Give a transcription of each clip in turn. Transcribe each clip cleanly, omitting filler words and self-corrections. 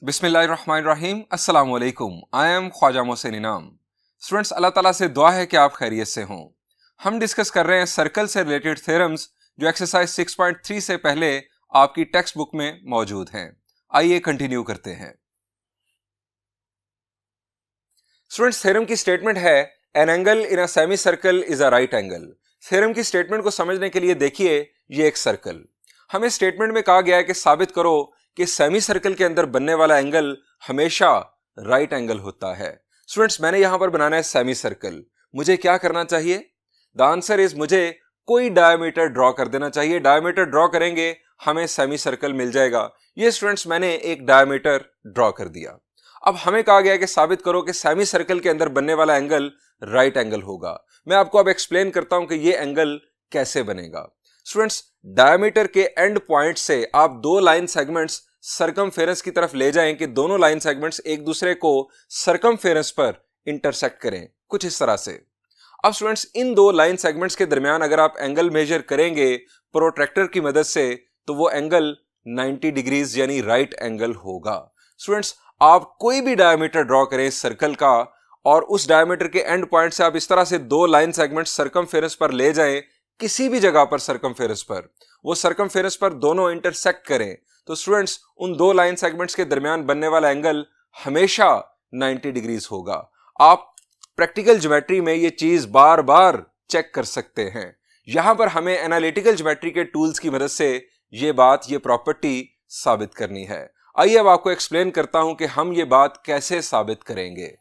बिस्मिल्लाहिर्रहमानिर्रहीम, अस्सलाम वालेकुम। आई एम ख्वाजा मोहसिन इनाम। स्टूडेंट्स, अल्लाह ताला से दुआ है कि आप खैरियत से हों। हम डिस्कस कर रहे हैं सर्कल से रिलेटेड थ्योरम्स जो एक्सरसाइज 6.3 से पहले आपकी टेक्स्ट बुक में मौजूद हैं। आइए कंटिन्यू करते हैं। स्टूडेंट्स, थ्योरम की स्टेटमेंट है an angle in a semi circle is a right angle. Theorem की स्टेटमेंट को समझने के लिए देखिए, ये एक सर्कल, हमें स्टेटमेंट में कहा गया है कि साबित करो कि सेमी सर्कल के अंदर बनने वाला एंगल हमेशा राइट एंगल होता है। स्टूडेंट्स, मैंने यहां पर बनाना है सेमी सर्कल। मुझे क्या करना चाहिए? द आंसर इज मुझे कोई डायमीटर ड्रॉ कर देना चाहिए। डायमीटर ड्रॉ करेंगे हमें सेमी सर्कल मिल जाएगा। ये स्टूडेंट्स मैंने एक डायमीटर ड्रॉ कर दिया। अब हमें कहा गया है कि साबित करो कि सेमी सर्कल के अंदर बनने वाला एंगल राइट एंगल होगा। मैं आपको अब एक्सप्लेन करता हूं कि ये एंगल कैसे बनेगा। स्टूडेंट्स, डायमीटर के एंड पॉइंट से आप दो लाइन सेगमेंट्स सर्कमफेरेंस की तरफ ले जाएं कि दोनों लाइन सेगमेंट्स एक दूसरे को सर्कमफेरेंस पर इंटरसेक्ट करें, कुछ इस तरह से। अब स्टूडेंट्स, इन दो लाइन सेगमेंट्स के दरमियान अगर आप एंगल मेजर करेंगे प्रोट्रैक्टर की मदद से तो वो एंगल 90 डिग्रीज यानी राइट एंगल होगा। स्टूडेंट्स, आप कोई भी डायमीटर ड्रॉ करें इस सर्कल का और उस डायमीटर के एंड पॉइंट से आप इस तरह से दो लाइन सेगमेंट्स सर्कमफेरेंस पर ले जाएं, किसी भी जगह पर सर्कमफेरेंस पर, वो सर्कमफेरेंस पर दोनों इंटरसेक्ट करें, तो स्टूडेंट्स उन दो लाइन सेगमेंट्स के दरमियान बनने वाला एंगल हमेशा 90 डिग्रीज होगा। आप प्रैक्टिकल ज्योमेट्री में ये चीज बार बार चेक कर सकते हैं। यहां पर हमें एनालिटिकल ज्योमेट्री के टूल्स की मदद से ये प्रॉपर्टी साबित करनी है। आइए अब आपको एक्सप्लेन करता हूं कि हम ये बात कैसे साबित करेंगे।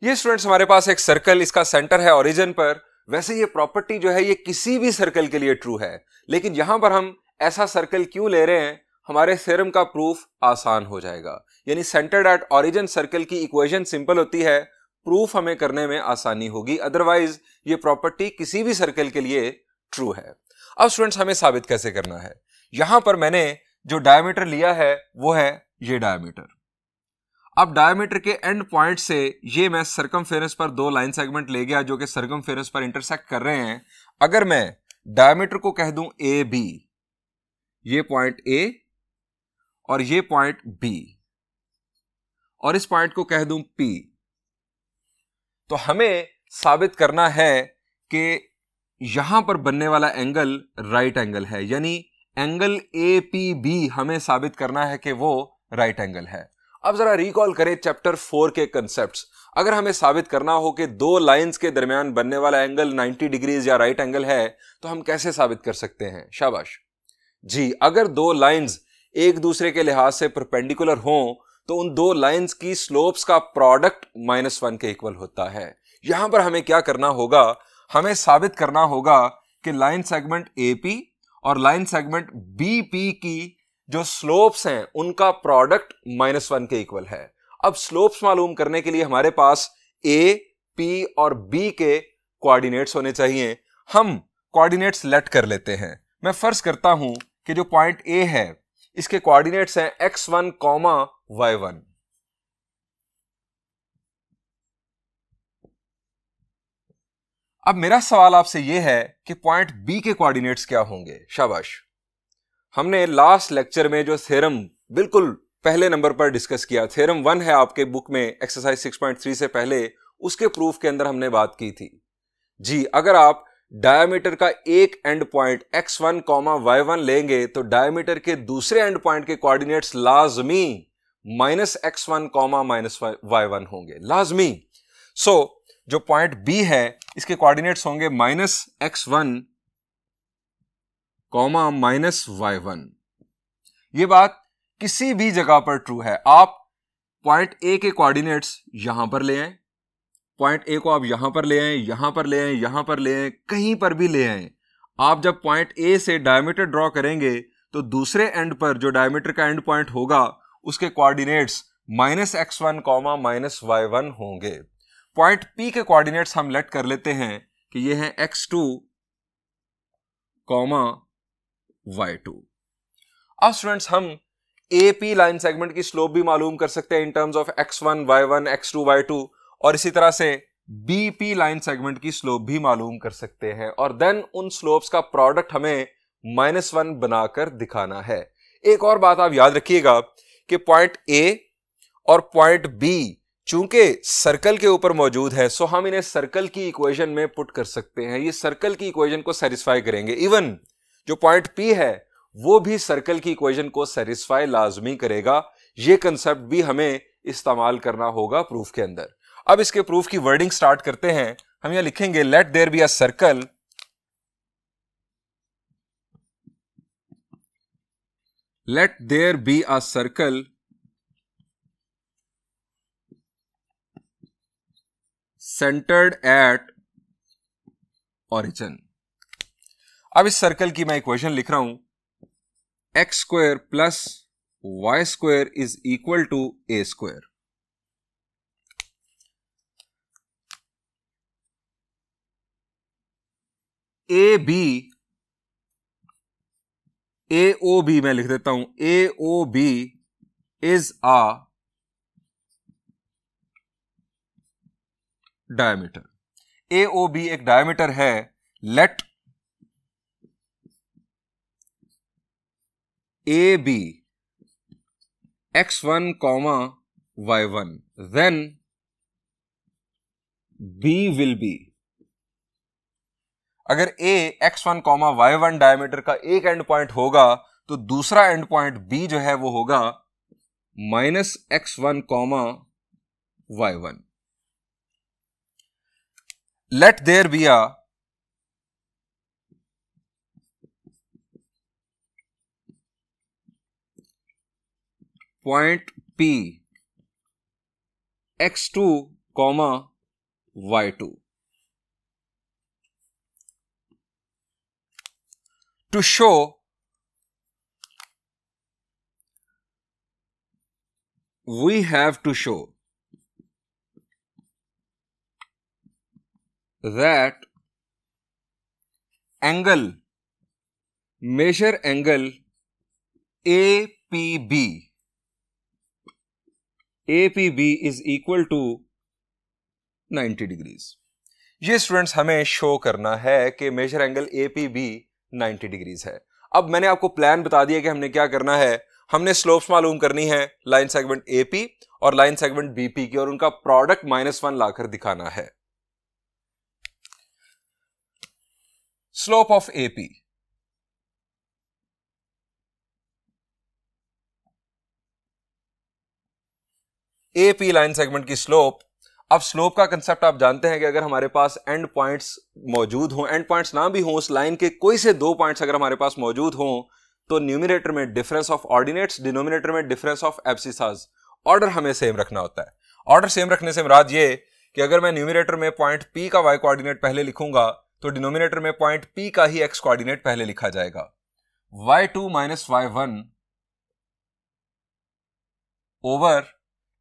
ये स्टूडेंट्स हमारे पास एक सर्कल, इसका सेंटर है ओरिजिन पर। वैसे ये प्रॉपर्टी जो है ये किसी भी सर्कल के लिए ट्रू है, लेकिन यहां पर हम ऐसा सर्कल क्यों ले रहे हैं, हमारे थ्योरम का प्रूफ आसान हो जाएगा। यानी सेंटर्ड एट ओरिजिन सर्कल की इक्वेशन सिंपल होती है, प्रूफ हमें करने में आसानी होगी। अदरवाइज ये प्रॉपर्टी किसी भी सर्कल के लिए ट्रू है। अब स्टूडेंट्स, हमें साबित कैसे करना है? यहां पर मैंने जो डायमीटर लिया है वो है ये डायमीटर। अब डायमीटर के एंड पॉइंट से ये मैं सर्कमफेरेंस पर दो लाइन सेगमेंट ले गया जो कि सर्कमफेरेंस पर इंटरसेक्ट कर रहे हैं। अगर मैं डायमीटर को कह दूं ए बी, ये पॉइंट ए और ये पॉइंट बी, और इस पॉइंट को कह दूं पी, तो हमें साबित करना है कि यहां पर बनने वाला एंगल राइट एंगल है। यानी एंगल ए पी बी हमें साबित करना है कि वो राइट एंगल है। अब जरा रिकॉल करें चैप्टर 4 के कंसेप्ट्स। अगर हमें साबित करना हो कि दो लाइंस के दरमियान बनने वाला एंगल 90 डिग्रीज या राइट एंगल है, तो हम कैसे साबित कर सकते हैं? शाबाश जी, अगर दो लाइंस एक दूसरे के लिहाज से परपेंडिकुलर हों तो उन दो लाइंस की स्लोप्स का प्रोडक्ट -1 के इक्वल होता है। यहां पर हमें क्या करना होगा? हमें साबित करना होगा कि लाइन सेगमेंट एपी और लाइन सेगमेंट बीपी की जो स्लोप्स हैं उनका प्रोडक्ट -1 के इक्वल है। अब स्लोप्स मालूम करने के लिए हमारे पास ए, पी और बी के कोऑर्डिनेट्स होने चाहिए। हम कोऑर्डिनेट्स लेट कर लेते हैं। मैं फर्ज करता हूं कि जो पॉइंट ए है इसके कोऑर्डिनेट्स हैं x1, y1। अब मेरा सवाल आपसे यह है कि पॉइंट बी के कोऑर्डिनेट्स क्या होंगे? शाबाश, हमने लास्ट लेक्चर में जो थ्योरम बिल्कुल पहले नंबर पर डिस्कस किया, थ्योरम 1 है आपके बुक में एक्सरसाइज 6.3 से पहले, उसके प्रूफ के अंदर हमने बात की थी जी। अगर आप डायमीटर का एक एंड पॉइंट x1, y1 लेंगे तो डायमीटर के दूसरे एंड पॉइंट के कोऑर्डिनेट्स लाजमी -x1, -y1 होंगे, लाजमी। सो जो पॉइंट बी है इसके कोऑर्डिनेट्स होंगे -x1, -y1। ये बात किसी भी जगह पर ट्रू है। आप पॉइंट ए के कोऑर्डिनेट्स यहां पर ले आए, पॉइंट ए को आप यहां पर ले आए, यहां पर ले आए, यहां पर ले आए, कहीं पर भी ले आए। आप जब पॉइंट ए से डायमीटर ड्रॉ करेंगे तो दूसरे एंड पर जो डायमीटर का एंड पॉइंट होगा उसके कोऑर्डिनेट्स -x1, -y1 होंगे। पॉइंट पी के कोऑर्डिनेट्स हम लेट कर लेते हैं कि ये हैं x2, y2। अब स्टूडेंट्स, हम ए पी लाइन सेगमेंट की स्लोप भी मालूम कर सकते हैं in terms of x1, y1, x2, y2, और इसी तरह से बीपी लाइन सेगमेंट की स्लोप भी मालूम कर सकते हैं। और देन उन स्लोप्स का प्रोडक्ट हमें -1 बनाकर दिखाना है। एक और बात आप याद रखिएगा कि पॉइंट ए और पॉइंट बी चूंकि सर्कल के ऊपर मौजूद है, सो हम इन्हें सर्कल की इक्वेशन में पुट कर सकते हैं। ये सर्कल की इक्वेशन को सेटिस्फाई करेंगे। इवन जो पॉइंट पी है वो भी सर्कल की इक्वेशन को सेटिस्फाई लाजमी करेगा। ये कंसेप्ट भी हमें इस्तेमाल करना होगा प्रूफ के अंदर। अब इसके प्रूफ की वर्डिंग स्टार्ट करते हैं। हम यहां लिखेंगे let there be a circle centred at origin. अब इस सर्कल की मैं इक्वेशन लिख रहा हूं, X square plus Y square is equal to A square. A B, A O B मैं लिख देता हूं, A O B is a diameter. A O B एक डायमीटर है। Let A be x1 comma y1 then b will be, अगर a x1 comma y1 डायमीटर का एक एंड पॉइंट होगा तो दूसरा एंड पॉइंट b जो है वो होगा minus x1 comma y1। Let there be a point P x2 comma y2 to show we have to show that angle, measure angle APB is equal to 90 degrees. ये students हमें show करना है कि major angle APB 90 degrees है। अब मैंने आपको plan बता दिया कि हमने क्या करना है। हमने स्लोप्स मालूम करनी है लाइन सेगमेंट AP और लाइन सेगमेंट BP की, और उनका प्रोडक्ट -1 लाकर दिखाना है। Slope of AP, AP line segment की स्लोप। अब स्लोप का कंसेप्ट आप जानते हैं कि अगर हमारे पास एंड पॉइंट्स मौजूद हों, एंड पॉइंट्स ना भी हों, उस लाइन के कोई से दो पॉइंट्स अगर हमारे पास मौजूद हों, तो न्यूमरेटर में डिफरेंस ऑफ ऑर्डिनेट्स, डिनोमिनेटर में डिफरेंस ऑफ एब्सिसास, ऑर्डर हमें सेम रखना होता है। ऑर्डर सेम रखने से मुराद ये कि अगर मैं न्यूमरेटर में पॉइंट P का y कोऑर्डिनेट पहले लिखूंगा तो डिनोमिनेटर में पॉइंट P का ही x कोऑर्डिनेट पहले लिखा जाएगा। y2 minus y1 over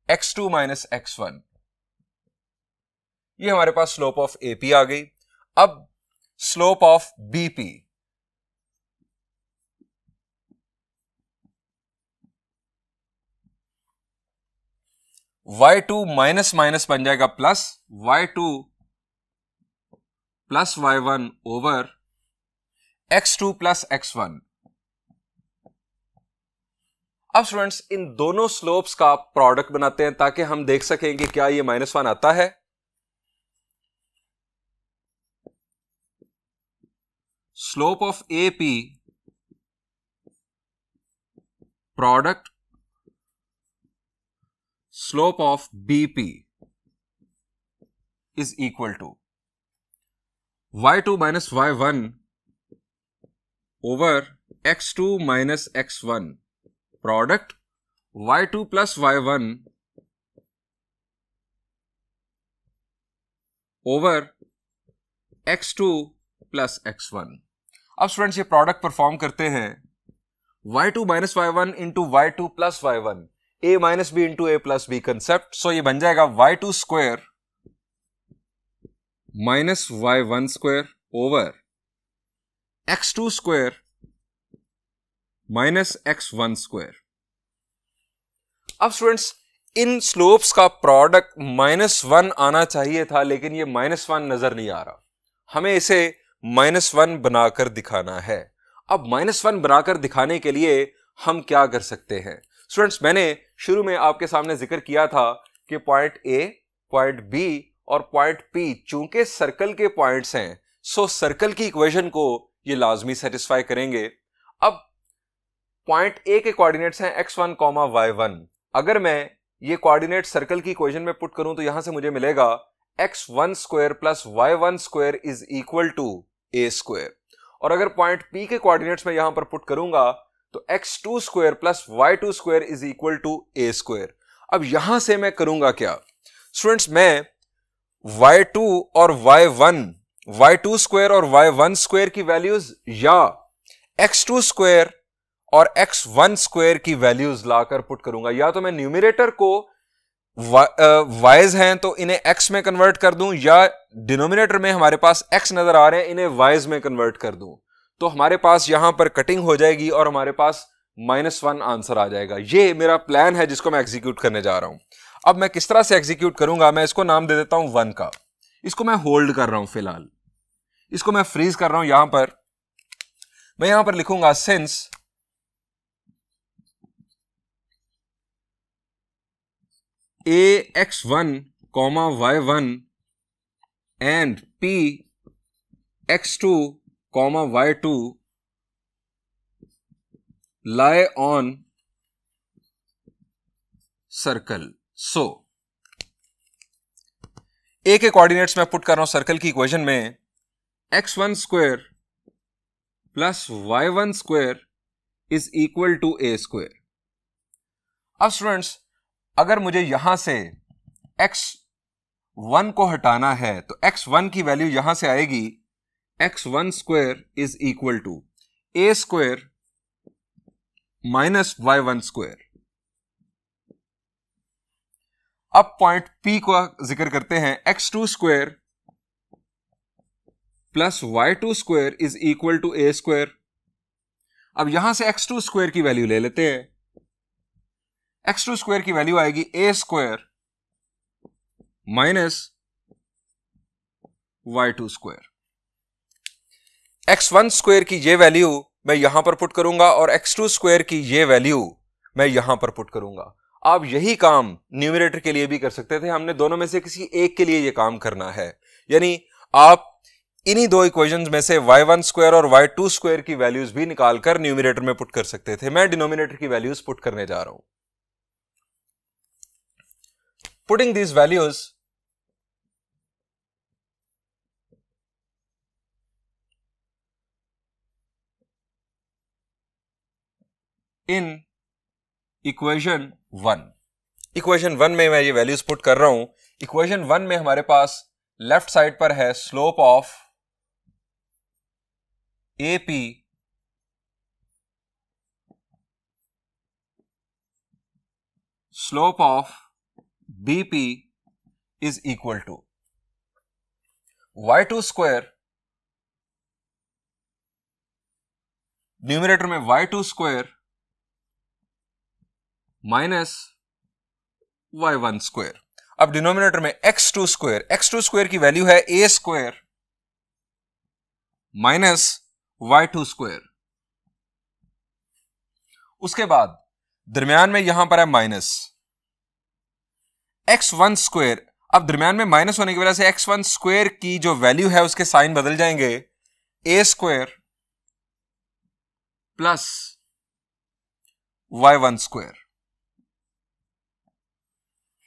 x2 minus x1, ये हमारे पास स्लोप ऑफ AP आ गई। अब slope of BP, y2 minus minus बन जाएगा plus, y2 plus y1 over x2 plus x1। अब स्टूडेंट्स इन दोनों स्लोप्स का प्रोडक्ट बनाते हैं ताकि हम देख सकें कि क्या ये -1 आता है। Slope of AP product slope of BP is equal to y2 minus y1 over x2 minus x1 product y2 plus y1 over x2 plus x1। अब स्टूडेंट्स ये प्रोडक्ट परफॉर्म करते हैं। y2 minus y1 into y2 plus y1, a minus b into a plus b concept. So ये बन जाएगा y2 square minus y1 square over x2 square minus x1 square. अब students इन slopes का product -1 आना चाहिए था, लेकिन ये -1 नजर नहीं आ रहा। हमें इसे -1 बनाकर दिखाना है। अब -1 बनाकर दिखाने के लिए हम क्या कर सकते हैं? स्टूडेंट्स, मैंने शुरू में आपके सामने जिक्र किया था कि पॉइंट ए, पॉइंट बी और पॉइंट पी चूंकि सर्कल के पॉइंट्स हैं, सो सर्कल की इक्वेशन को ये लाजमी सेटिस्फाई करेंगे। अब पॉइंट ए के कोऑर्डिनेट्स हैं x1, y1। अगर मैं ये कोऑर्डिनेट सर्कल की इक्वेशन में पुट करूं तो यहां से मुझे मिलेगा x1 square plus y1 square is equal to a square. और अगर पॉइंट P के कोऑर्डिनेट्स में यहां पर पुट करूंगा तो x2 square plus y2 square is equal to a square. अब यहां से मैं करूंगा क्या? स्टूडेंट्स, मैं y2 और y2 स्क्वायर और y1 स्क्वायर की वैल्यूज या x2 स्क्वायर और x1 स्क्वायर की वैल्यूज लाकर पुट करूंगा। या तो मैं न्यूमरेटर को वाइज हैं तो इन्हें x में कन्वर्ट कर दूं, या डिनोमिनेटर में हमारे पास x नजर आ रहे हैं, इन्हें वाइज में कन्वर्ट कर दूं, तो हमारे पास यहां पर कटिंग हो जाएगी और हमारे पास -1 आंसर आ जाएगा। ये मेरा प्लान है जिसको मैं एग्जीक्यूट करने जा रहा हूं। अब मैं किस तरह से एग्जीक्यूट करूंगा? मैं इसको नाम दे देता हूं 1 का। इसको मैं होल्ड कर रहा हूं, फिलहाल इसको मैं फ्रीज कर रहा हूं। यहां पर मैं यहां पर लिखूंगा since ax1, y1 and px2, y2 lie on circle. So A के कोऑर्डिनेट्स मैं पुट कर रहा हूं सर्कल की इक्वेशन में x1 square plus y1 square is equal to a square. अब स्टूडेंट्स, अगर मुझे यहां से x1 को हटाना है तो x1 की वैल्यू यहां से आएगी x1 square is equal to a square minus y1 square. अब पॉइंट P को जिक्र करते हैं, x2 square plus y2 square is equal to a square. अब यहां से x2 स्क्वायर की वैल्यू ले लेते हैं। x2 स्क्वायर की वैल्यू आएगी a square minus y2 square. x1 square की ये वैल्यू मैं यहां पर पुट करूंगा और x2 स्क्वायर की ये वैल्यू मैं यहां पर पुट करूंगा। आप यही काम न्यूमरेटर के लिए भी कर सकते थे, हमने दोनों में से किसी एक के लिए ये काम करना है। यानी आप इन्हीं दो इक्वेशंस में से y1 स्क्वायर और y2 स्क्वायर की वैल्यूज भी निकालकर न्यूमरेटर में पुट कर सकते थे। मैं डिनोमिनेटर की वैल्यूज पुट करने जा रहा हूं। Putting these values in equation 1। Equation 1 में मैं ये वैल्यूज पुट कर रहा हूं। इक्वेशन 1 में हमारे पास लेफ्ट साइड पर है slope of AP slope of BP is equal to y2 square, numerator में y2 square minus y1 square. अब डिनोमिनेटर में x2 स्क्वायर, x2 स्क्वायर की वैल्यू है a square minus y2 square. उसके बाद दरमियान में यहां पर है माइनस x1 स्क्वायर। अब दरमियान में माइनस होने की वजह से x1 स्क्वायर की जो वैल्यू है उसके साइन बदल जाएंगे, a square plus y1 square.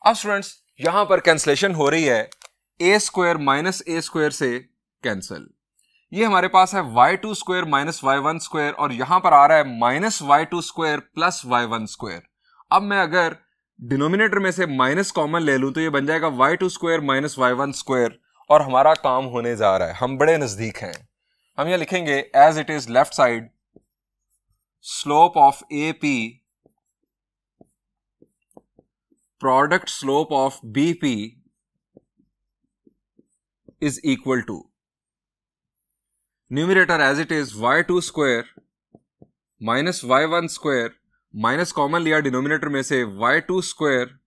अब स्टूडेंट्स, यहां पर कैंसलेशन हो रही है, a square minus a square से कैंसल। ये हमारे पास है y2 square minus y1 square और यहां पर आ रहा है minus y2 square plus y1 square. अब मैं अगर डिनोमिनेटर में से माइनस कॉमन ले लूं तो ये बन जाएगा y2 square minus y1 square और हमारा काम होने जा रहा है। हम बड़े नजदीक हैं। हम यहां लिखेंगे as it is left side slope of AP product slope of BP is equal to numerator as it is y2 square minus y1 square, minus common लिया डिनोमिनेटर में से y2 square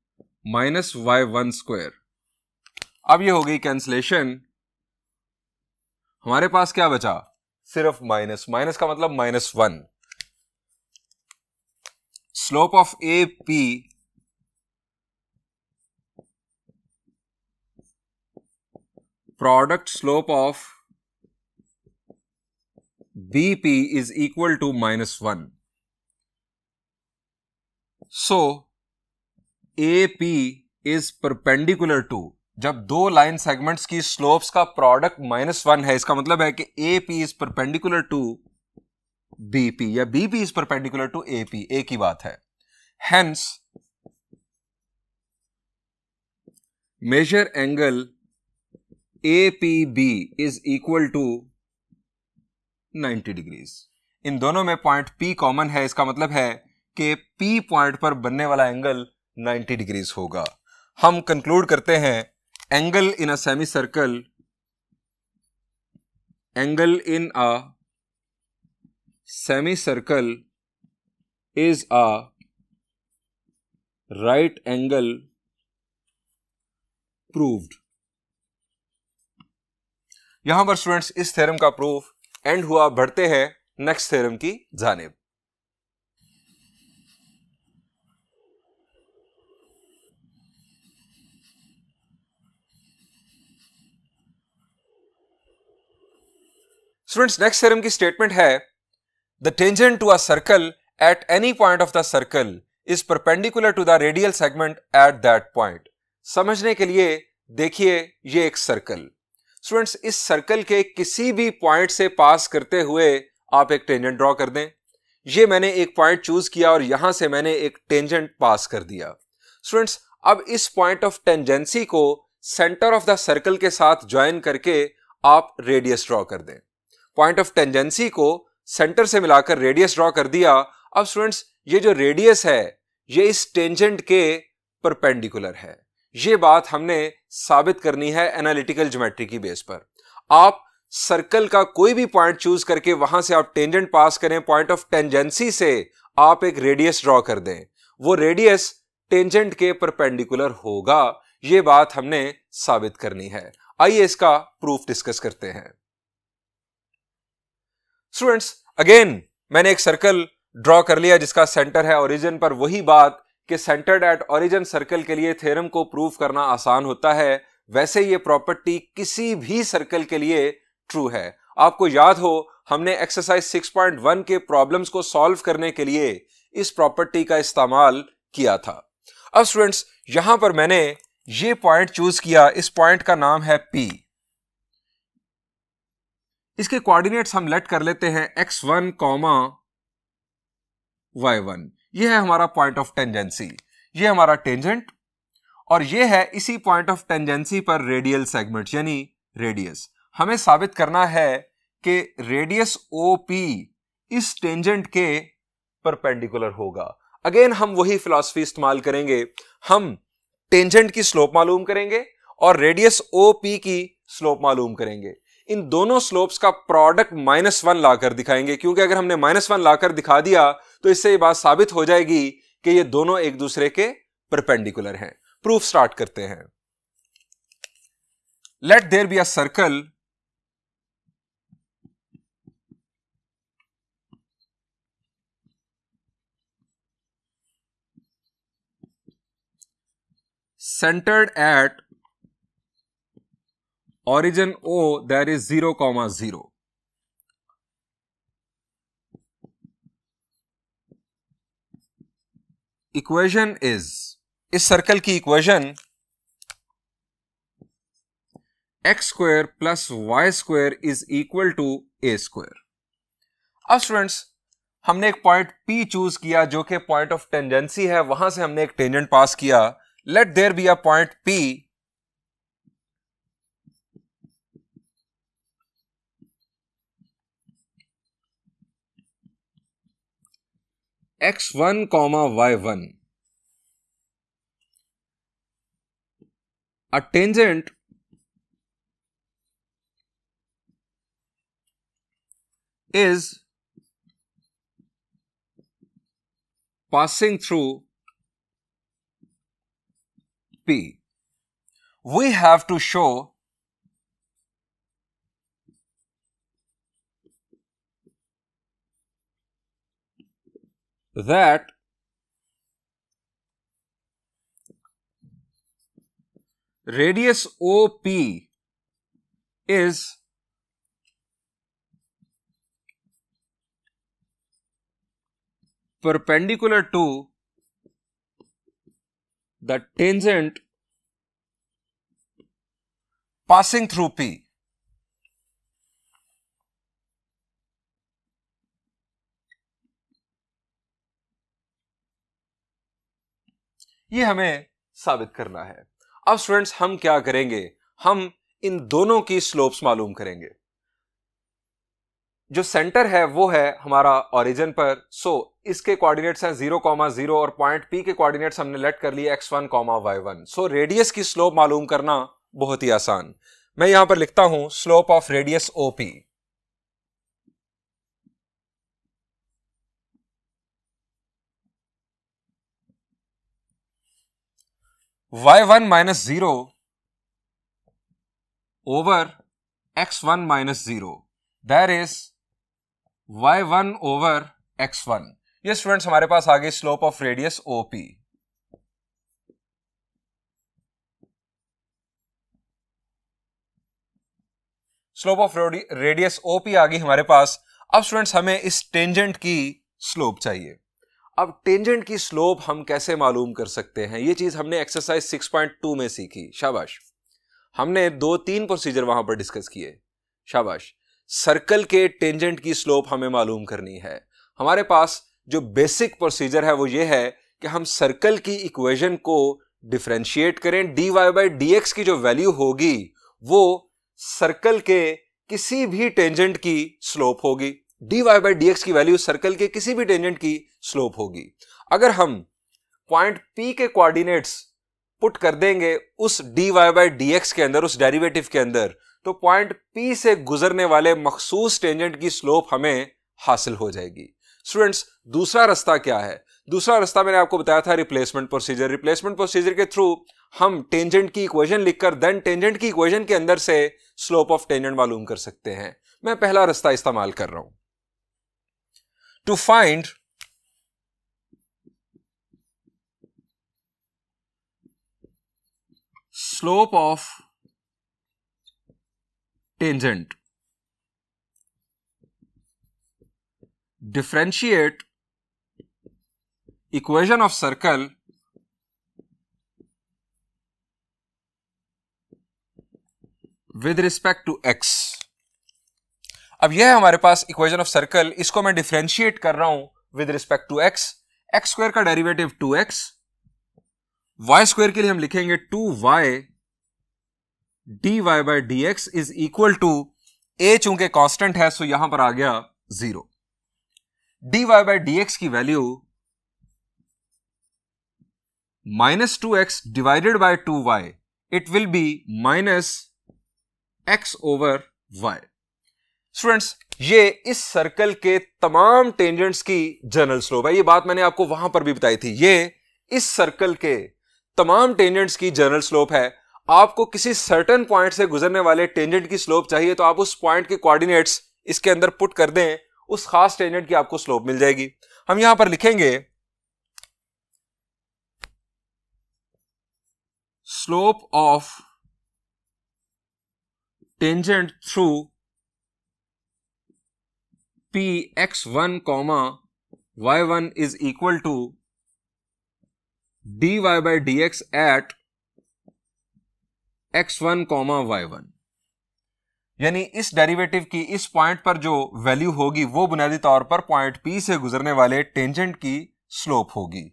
minus y1 square. अब ये हो गई cancellation. हमारे पास क्या बचा? सिर्फ माइनस। माइनस का मतलब -1। slope of AP product slope of BP is equal to -1. So AP is perpendicular to, जब दो लाइन सेगमेंट्स की स्लोप्स का प्रोडक्ट -1 है, इसका मतलब है कि AP is perpendicular to BP या BP is perpendicular to AP, एक ही बात है. Hence measure angle APB is equal to 90 degrees. इन दोनों में पॉइंट P कॉमन है, इसका मतलब है कि P पॉइंट पर बनने वाला एंगल 90 डिग्रीज होगा. हम कंक्लूड करते हैं angle in a semi circle, angle in a semi circle is a right angle proved. यहां पर स्टूडेंट्स इस थ्योरम का प्रूफ एंड हुआ. बढ़ते हैं नेक्स्ट थ्योरम की जानिब. स्टूडेंट्स नेक्स्ट थ्योरम की स्टेटमेंट है the tangent to a circle at any point of the circle is perpendicular to the radial segment at that point. समझने के लिए देखिए ये एक सर्कल. स्टूडेंट्स इस सर्कल के किसी भी पॉइंट से पास करते हुए आप एक टेंजेंट ड्रॉ कर दें. ये मैंने एक पॉइंट चूज किया और यहां से मैंने एक टेंजेंट पास कर दिया. स्टूडेंट्स अब इस पॉइंट ऑफ टेंजेंसी को सेंटर ऑफ द सर्कल के साथ ज्वाइन करके आप रेडियस ड्रॉ कर दें. पॉइंट ऑफ टेंजेंसी को सेंटर से मिलाकर रेडियस ड्रॉ कर दिया. अब स्टूडेंट्स ये जो रेडियस है ये इस टेंजेंट के परपेंडिकुलर है. ये बात हमने साबित करनी है एनालिटिकल ज्योमेट्री की बेस पर. आप सर्कल का कोई भी पॉइंट चूज करके वहां से आप टेंजेंट पास करें, पॉइंट ऑफ टेंजेंसी से आप एक रेडियस ड्रॉ कर दें, वो रेडियस टेंजेंट के परपेंडिकुलर होगा. ये बात हमने साबित करनी है. आइए इसका प्रूफ डिस्कस करते हैं. स्टूडेंट्स अगेन मैंने एक सर्कल ड्रॉ कर लिया जिसका सेंटर है ओरिजिन पर. वही बात कि सेंटर्ड एट ओरिजिन सर्कल के लिए थ्योरम को प्रूव करना आसान होता है, वैसे ये प्रॉपर्टी किसी भी सर्कल के लिए ट्रू है. आपको याद हो हमने एक्सरसाइज 6.1 के प्रॉब्लम्स को सॉल्व करने के लिए इस प्रॉपर्टी का इस्तेमाल किया था. अब स्टूडेंट्स यहां पर मैंने ये पॉइंट चूज किया. इस पॉइंट का नाम है P. इसके कोऑर्डिनेट्स हम लेट कर लेते हैं x1, y1. यह है हमारा पॉइंट ऑफ टेंजेंसी, यह हमारा टेंजेंट, और यह है इसी पॉइंट ऑफ टेंजेंसी पर रेडियल सेगमेंट यानी रेडियस. हमें साबित करना है कि रेडियस OP इस टेंजेंट के परपेंडिकुलर होगा. अगेन हम वही फिलॉसफी इस्तेमाल करेंगे. हम टेंजेंट की स्लोप मालूम करेंगे और रेडियस OP की स्लोप मालूम करेंगे. इन दोनों स्लोप्स का प्रोडक्ट -1 लाकर दिखाएंगे, क्योंकि अगर हमने -1 लाकर दिखा दिया तो इससे ये बात साबित हो जाएगी कि ये दोनों एक दूसरे के परपेंडिकुलर हैं. प्रूफ स्टार्ट करते हैं. Let there be a circle centered at origin O, that is 0, 0. Equation is, इस सर्कल की equation x square plus y square is equal to a square. अब स्टूडेंट्स हमने एक पॉइंट P चूज किया जो कि पॉइंट ऑफ टेंजेंसी है, वहां से हमने एक टेंजेंट पास किया. Let there be a point P x1, y1. A tangent is passing through P. We have to show that radius OP is perpendicular to the tangent passing through P. ये हमें साबित करना है। अब students हम क्या करेंगे, हम इन दोनों की स्लोप्स मालूम करेंगे। जो सेंटर है वो है हमारा ओरिजिन पर, इसके कोऑर्डिनेट्स हैं 0,0 और पॉइंट P के कोऑर्डिनेट्स हमने लेट कर लिए x1, y1। रेडियस की स्लोप मालूम करना बहुत ही आसान। मैं यहां पर लिखता हूं slope of radius OP। y1 minus 0 over x1 minus 0 that is y1 over x1। ये स्टूडेंट्स हमारे पास आ गई slope of radius OP। Slope of radius OP आ गई हमारे पास। अब स्टूडेंट्स हमें इस टेंजेंट की स्लोप चाहिए। अब टेंजेंट की स्लोप हम कैसे मालूम कर सकते हैं, ये चीज हमने एक्सरसाइज 6.2 में सीखी। शाबाश, हमने 2-3 प्रोसीजर वहां पर डिस्कस किए। शाबाश। सर्कल के टेंजेंट की स्लोप हमें मालूम करनी है। हमारे पास जो बेसिक प्रोसीजर है वो ये है कि हम सर्कल की इक्वेशन को डिफरेंशिएट करें। dy बाई dx की जो वैल्यू होगी वो सर्कल के किसी भी टेंजेंट की स्लोप होगी। dy बाई dx की वैल्यू सर्कल के किसी भी टेंजेंट की स्लोप होगी। अगर हम पॉइंट P के कोऑर्डिनेट्स पुट कर देंगे उस dy बाई dx के अंदर, उस डेरिवेटिव के अंदर, तो पॉइंट P से गुजरने वाले मखसूस टेंजेंट की स्लोप हमें हासिल हो जाएगी। स्टूडेंट्स, दूसरा रास्ता क्या है? दूसरा रास्ता मैंने आपको बताया था रिप्लेसमेंट प्रोसीजर। रिप्लेसमेंट प्रोसीजर के थ्रू हम टेंजेंट की इक्वेशन लिखकर देन टेंजेंट की इक्वेशन के अंदर से स्लोप ऑफ टेंजेंट मालूम कर सकते हैं। मैं पहला रास्ता इस्तेमाल कर रहा हूं। To find slope of tangent, differentiate equation of circle with respect to x। अब यह है हमारे पास इक्वेशन ऑफ सर्कल, इसको मैं डिफरेंशिएट कर रहा हूं with respect to x। x square का डेरिवेटिव 2x, y स्क्वायर के लिए हम लिखेंगे 2y dy by dx is equal to a, चूंकि कांस्टेंट है सो यहां पर आ गया 0। dy बाई dx की value -2x divided by 2y, it will be -x over y। Students, ये इस सर्कल के तमाम टेंजेंट्स की जनरल स्लोप है। ये बात मैंने आपको वहां पर भी बताई थी। ये इस सर्कल के तमाम टेंजेंट्स की जनरल स्लोप है। आपको किसी सर्टेन पॉइंट से गुजरने वाले टेंजेंट की स्लोप चाहिए तो आप उस पॉइंट के कोऑर्डिनेट्स इसके अंदर पुट कर दें, उस खास टेंजेंट की आपको स्लोप मिल जाएगी। हम यहां पर लिखेंगे slope of tangent through P x1, y1 is equal to dy by dx at x1, y1। यानी इस डेरिवेटिव की इस पॉइंट पर जो वैल्यू होगी वो बुनियादी तौर पर पॉइंट P से गुजरने वाले टेंजेंट की स्लोप होगी।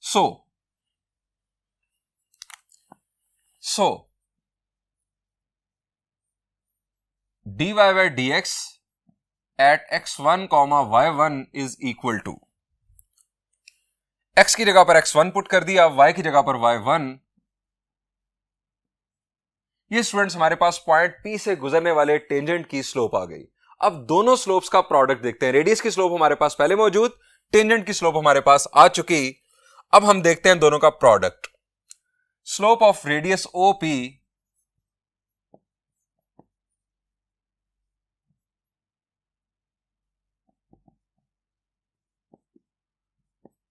सो dy by dx at x1, y1 is equal to, x की जगह पर x1 पुट कर दिया, y की जगह पर y1। ये स्टूडेंट्स हमारे पास पॉइंट P से गुजरने वाले टेंजेंट की स्लोप आ गई। अब दोनों स्लोप्स का प्रोडक्ट देखते हैं। रेडियस की स्लोप हमारे पास पहले मौजूद, टेंजेंट की स्लोप हमारे पास आ चुकी। अब हम देखते हैं दोनों का product. Slope of radius OP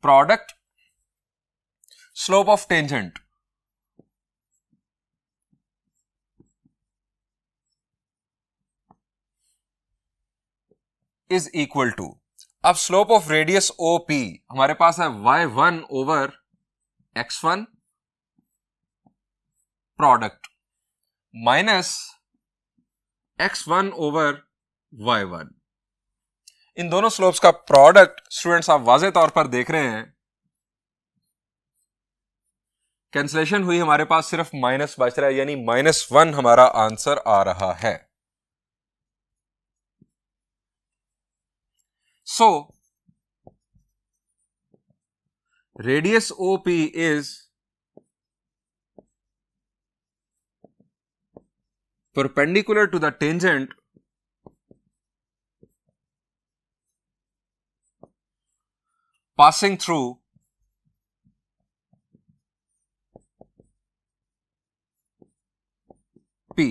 product slope of tangent is equal to, अब स्लोप ऑफ रेडियस OP हमारे पास है y1 over x1 product minus x1 over y1। इन दोनों स्लोप्स का प्रोडक्ट स्टूडेंट्स आप वाज़ेह तौर पर देख रहे हैं, कैंसलेशन हुई, हमारे पास सिर्फ माइनस बच रहा है, यानी -1 हमारा आंसर आ रहा है। So radius OP is perpendicular to the tangent passing through P।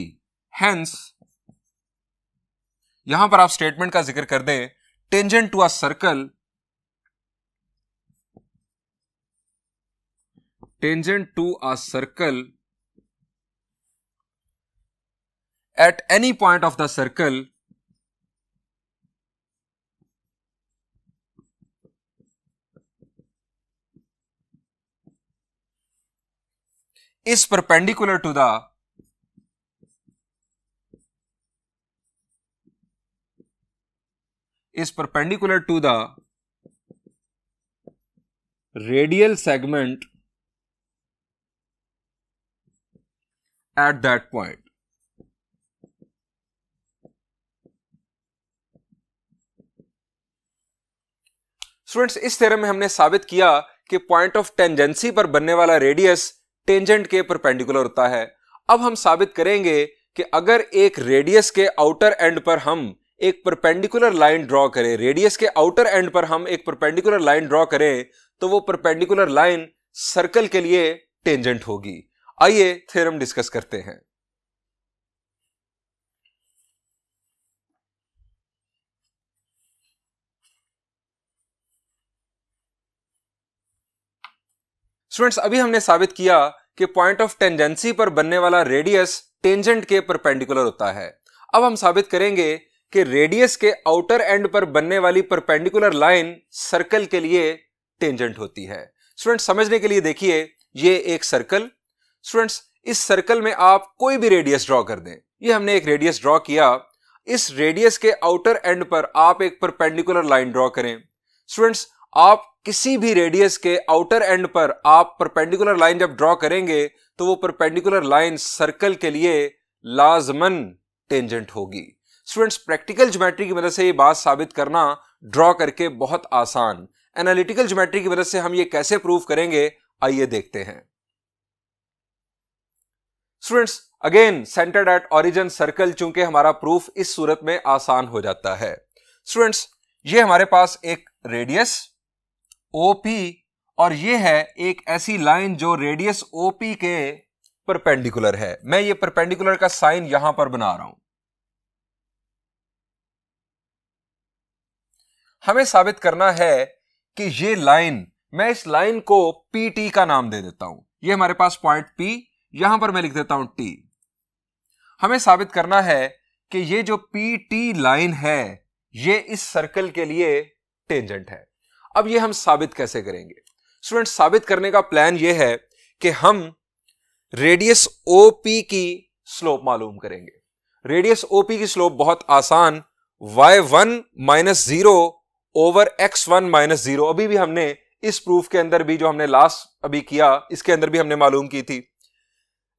Hence यहां पर आप स्टेटमेंट का जिक्र कर दें, tangent to a circle, tangent to a circle at any point of the circle is perpendicular to the radial segment at that point। Students, इस theorem में हमने साबित किया कि पॉइंट ऑफ टेंजेंसी पर बनने वाला रेडियस टेंजेंट के परपेंडिकुलर होता है। अब हम साबित करेंगे कि अगर एक रेडियस के आउटर एंड पर हम एक परपेंडिकुलर लाइन ड्रॉ करें, रेडियस के आउटर एंड पर हम एक परपेंडिकुलर लाइन ड्रॉ करें, तो वो परपेंडिकुलर लाइन सर्कल के लिए टेंजेंट होगी। आइए थ्योरम डिस्कस करते हैं। स्टूडेंट्स, अभी हमने साबित किया कि पॉइंट ऑफ टेंजेंसी पर बनने वाला रेडियस टेंजेंट के परपेंडिकुलर होता है। अब हम साबित करेंगे कि रेडियस के आउटर एंड पर बनने वाली परपेंडिकुलर लाइन सर्कल के लिए टेंजेंट होती है। स्टूडेंट्स, समझने के लिए देखिए, ये एक सर्कल, स्टूडेंट्स इस सर्कल में आप कोई भी रेडियस ड्रॉ कर दें। ये हमने एक रेडियस ड्रॉ किया, इस रेडियस के आउटर एंड पर आप एक परपेंडिकुलर लाइन ड्रॉ करें। स्टूडेंट्स, आप किसी भी रेडियस के आउटर एंड पर आप परपेंडिकुलर लाइन जब ड्रॉ करेंगे तो वो परपेंडिकुलर लाइन सर्कल के लिए लाजमन टेंजेंट होगी। स्टूडेंट्स, प्रैक्टिकल ज्योमेट्री की मदद से ये बात साबित करना ड्रॉ करके बहुत आसान, एनालिटिकल ज्योमेट्री की मदद से हम ये कैसे प्रूव करेंगे, आइए देखते हैं। Students, again centred at origin circle, चूंकि हमारा प्रूफ इस सूरत में आसान हो जाता है। स्टूडेंट्स, ये हमारे पास एक रेडियस OP और ये है एक ऐसी लाइन जो रेडियस OP के परपेंडिकुलर है। मैं ये परपेंडिकुलर का साइन यहां पर बना रहा हूं। हमें साबित करना है कि ये लाइन, मैं इस लाइन को PT का नाम दे देता हूं। ये हमारे पास पॉइंट P, यहां पर मैं लिख देता हूं T। हमें साबित करना है कि ये जो PT लाइन है ये इस सर्कल के लिए टेंजेंट है। अब ये हम साबित कैसे करेंगे? स्टूडेंट, साबित करने का प्लान ये है कि हम रेडियस OP की स्लोप मालूम करेंगे। रेडियस OP की स्लोप बहुत आसान, y1 minus 0 over x1 minus 0। अभी भी हमने इस प्रूफ के अंदर भी, जो हमने लास्ट अभी किया, इसके अंदर भी हमने मालूम की थी।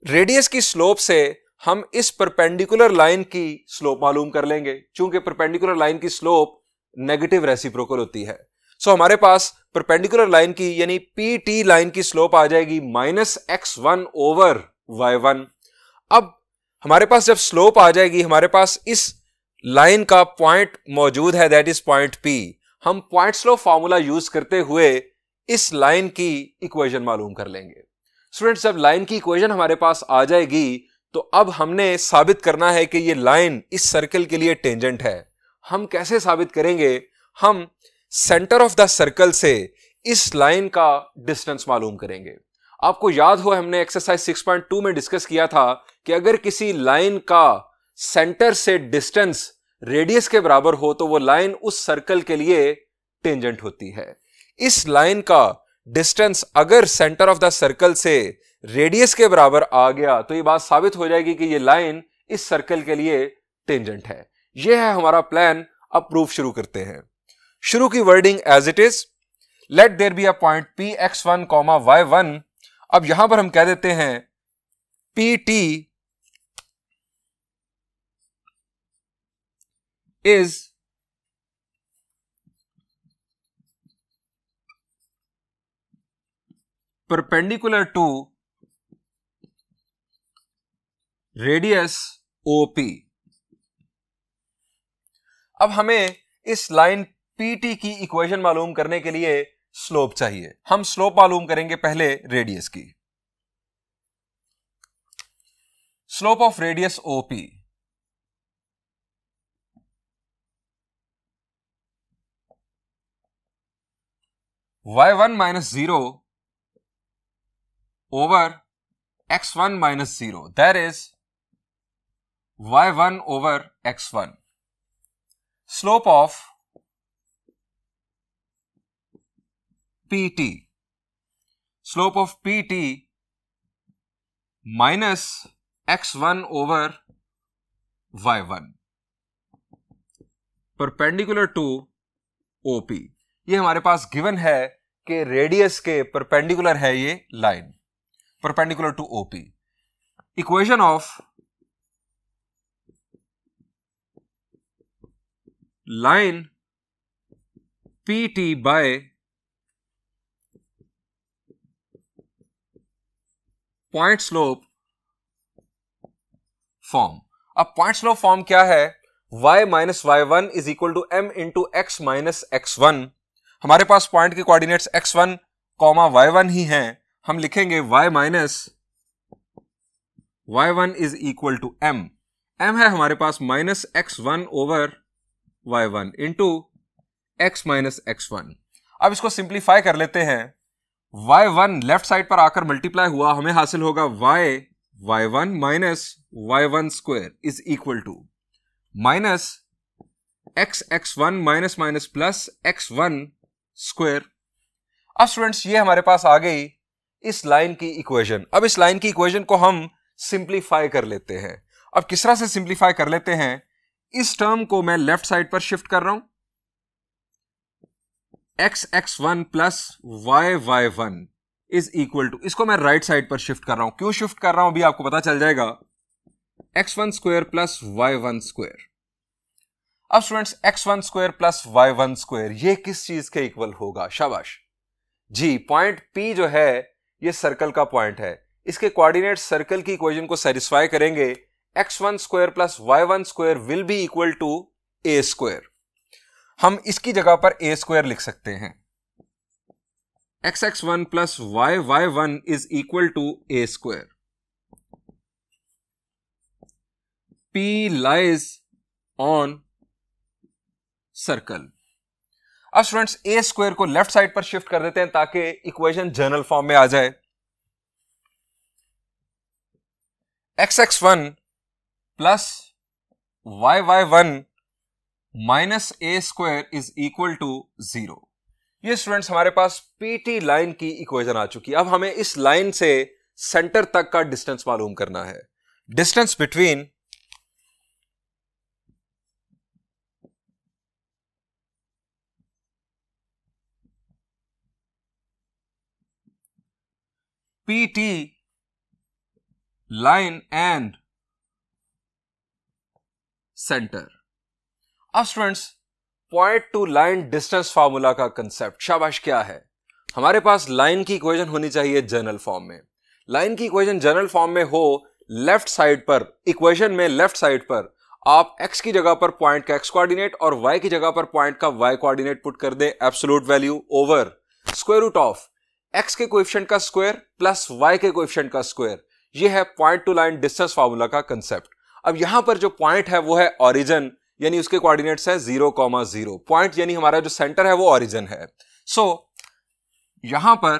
रेडियस की स्लोप से हम इस परपेंडिकुलर लाइन की स्लोप मालूम कर लेंगे, चूंकि परपेंडिकुलर लाइन की स्लोप नेगेटिव रेसिप्रोकल होती है। सो हमारे पास परपेंडिकुलर लाइन की यानी PT लाइन की स्लोप आ जाएगी -x1 ओवर y1। अब हमारे पास जब स्लोप आ जाएगी, हमारे पास इस लाइन का पॉइंट मौजूद है, दैट इज पॉइंट P। हम पॉइंट स्लोप फॉर्मूला यूज करते हुए इस लाइन की इक्वेशन मालूम कर लेंगे। स्टूडेंट्स, जब लाइन की इक्वेशन हमारे पास आ जाएगी तो अब हमने साबित करना है कि ये लाइन इस सर्कल के लिए टेंजेंट है। हम कैसे साबित करेंगे? हम सेंटर ऑफ द सर्कल से इस लाइन का डिस्टेंस मालूम करेंगे। आपको याद हो, हमने एक्सरसाइज 6.2 में डिस्कस किया था कि अगर किसी लाइन का सेंटर से डिस्टेंस रेडियस के बराबर हो तो वो लाइन उस सर्कल के लिए टेंजेंट होती है। इस लाइन का डिस्टेंस अगर सेंटर ऑफ द सर्कल से रेडियस के बराबर आ गया तो ये बात साबित हो जाएगी कि ये लाइन इस सर्कल के लिए टेंजेंट है। ये है हमारा प्लान। अब प्रूफ शुरू करते हैं। शुरू की wording as it is, let there be a point P x1, y1। अब यहां पर हम कह देते हैं P T is perpendicular to radius OP। अब हमें इस लाइन PT की इक्वेशन मालूम करने के लिए स्लोप चाहिए। हम स्लोप मालूम करेंगे पहले रेडियस की। Slope of radius OP y1 minus 0 over x1 minus 0, that is y1 over x1. Slope of PT, slope of PT minus x1 over y1 perpendicular to OP। ये हमारे पास गिवन है कि रेडियस के perpendicular है ये line, perpendicular to OP। Equation of line PT by point slope form। अब point slope form क्या है? y minus y1 is equal to m into x minus x1। हमारे पास पॉइंट के कोऑर्डिनेट्स x1, y1 ही हैं। हम लिखेंगे y minus y1 is equal to m। m है हमारे पास minus x1 over y1 into x minus x1। अब इसको सिंप्लीफाई कर लेते हैं। y1 लेफ्ट साइड पर आकर मल्टीप्लाई हुआ, हमें हासिल होगा y1 minus y1 square is equal to minus x1 minus minus plus x1 square. अब स्टूडेंट्स ये हमारे पास आ गई इस लाइन की इक्वेशन। अब इस लाइन की इक्वेशन को हम सिंप्लीफाई कर लेते हैं। अब किस तरह से सिंप्लीफाई कर लेते हैं? इस टर्म को मैं लेफ्ट साइड पर शिफ्ट कर रहा हूं, x1 plus y1 is equal to, इसको मैं राइट साइड पर शिफ्ट कर रहा हूं। क्यों शिफ्ट कर रहा हूं अभी आपको पता चल जाएगा, x1 square plus y1 square. अब students x1 square plus y1 square ये किस चीज के इक्वल होगा? शाबाश जी, पॉइंट P जो है ये सर्कल का पॉइंट है। इसके कोऑर्डिनेट सर्कल की इक्वेशन को सेटिस्फाई करेंगे। x1 square plus y1 square will be equal to a square. हम इसकी जगह पर a स्क्वायर लिख सकते हैं। x1 plus y1 is equal to a square. P lies on circle. अब स्टूडेंट्स a स्क्वायर को लेफ्ट साइड पर शिफ्ट कर देते हैं ताकि इक्वेशन जनरल फॉर्म में आ जाए। x1 plus y1 minus a square is equal to 0। ये स्टूडेंट्स हमारे पास PT लाइन की इक्वेशन आ चुकी है। अब हमें इस लाइन से सेंटर तक का डिस्टेंस मालूम करना है। Distance between PT line and center. अब students point to line distance formula का कंसेप्ट, शाबाश क्या है? हमारे पास लाइन की इक्वेशन होनी चाहिए जनरल फॉर्म में। लाइन की इक्वेशन जनरल फॉर्म में हो, लेफ्ट साइड पर इक्वेशन में लेफ्ट साइड पर आप x की जगह पर पॉइंट का x कोऑर्डिनेट और y की जगह पर पॉइंट का y कोऑर्डिनेट पुट कर दे, absolute value over square root of x के कोएफिशिएंट का स्क्वायर प्लस y के कोएफिशिएंट का स्क्वायर। ये है point to line distance formula का कंसेप्ट। अब यहां पर जो पॉइंट है वो है ओरिजिन, यानी उसके कोऑर्डिनेट्स है 0,0। पॉइंट यानी हमारा जो सेंटर है वो ओरिजिन है। सो यहां पर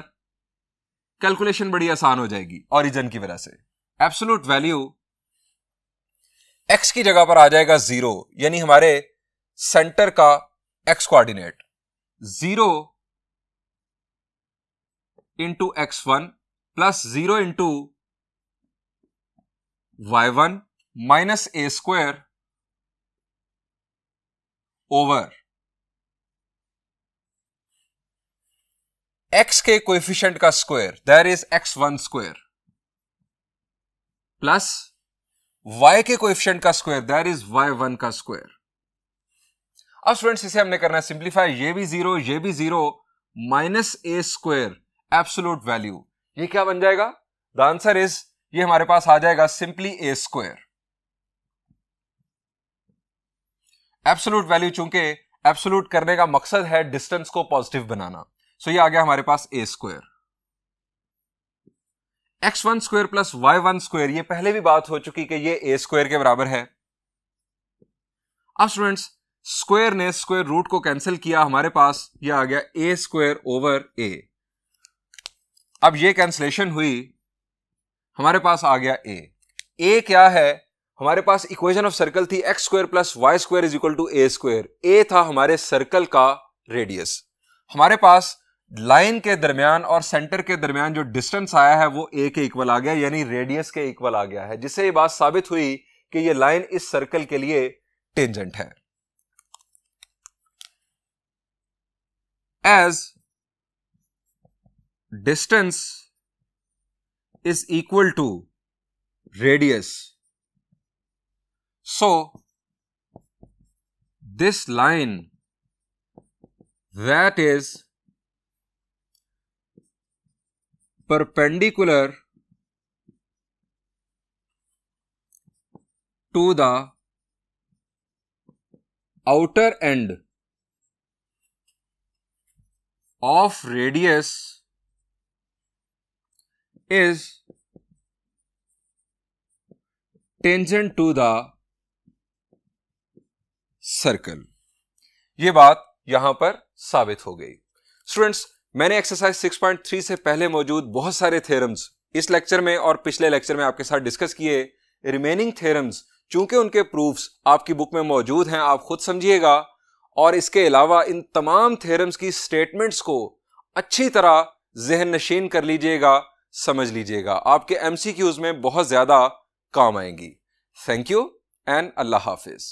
कैलकुलेशन बड़ी आसान हो जाएगी ओरिजिन की वजह से। एब्सोल्यूट वैल्यू x की जगह पर आ जाएगा 0, यानी हमारे सेंटर का x coordinate 0 into x1 plus 0 into y1 minus a square over x के कोएफिशिएंट का square that is x1 square plus y के कोएफिशिएंट का स्क्वायर दैट इज y1 का स्क्वायर। अब स्टूडेंट्स इसे हमने करना है सिंप्लीफाई, ये भी 0 ये भी 0 minus a square absolute value, ये क्या बन जाएगा? द आंसर इज ये हमारे पास आ जाएगा simply a square. Absolute value, चूंकि एब्सोल्यूट करने का मकसद है डिस्टेंस को पॉजिटिव बनाना, सो ये आ गया हमारे पास a square. x1 square plus y1 square, ये पहले भी बात हो चुकी कि ये a स्क्वायर के बराबर है। अब स्टूडेंट्स स्क्वायर ने स्क्वायर रूट को कैंसिल किया, हमारे पास ये आ गया a स्क्वायर ओवर a। अब ये कैंसिलेशन हुई, हमारे पास आ गया a। a क्या है? हमारे पास इक्वेशन ऑफ सर्कल थी x square plus Y square is equal to a square. a था हमारे सर्कल का रेडियस। हमारे पास लाइन के दरमियान और सेंटर के दरमियान जो डिस्टेंस आया है वो a के इक्वल आ गया, यानी रेडियस के इक्वल आ गया है, जिससे ये बात साबित हुई कि ये लाइन इस सर्कल के लिए टेंजेंट है। As distance is equal to radius, so this line that is perpendicular to the outer end of radius is tangent to the circle। ये बात यहां पर साबित हो गई। स्टूडेंट्स, मैंने एक्सरसाइज 6.3 से पहले मौजूद बहुत सारे थ्योरम्स इस लेक्चर में और पिछले लेक्चर में आपके साथ डिस्कस किए। रिमेनिंग थ्योरम्स चूंकि उनके प्रूफ्स आपकी बुक में मौजूद हैं, आप खुद समझिएगा, और इसके अलावा इन तमाम थ्योरम्स की स्टेटमेंट्स को अच्छी तरह ज़हन नशीन कर लीजिएगा, समझ लीजिएगा, आपके एमसीक्यूज में बहुत ज्यादा काम आएंगी। Thank you and Allah Hafiz.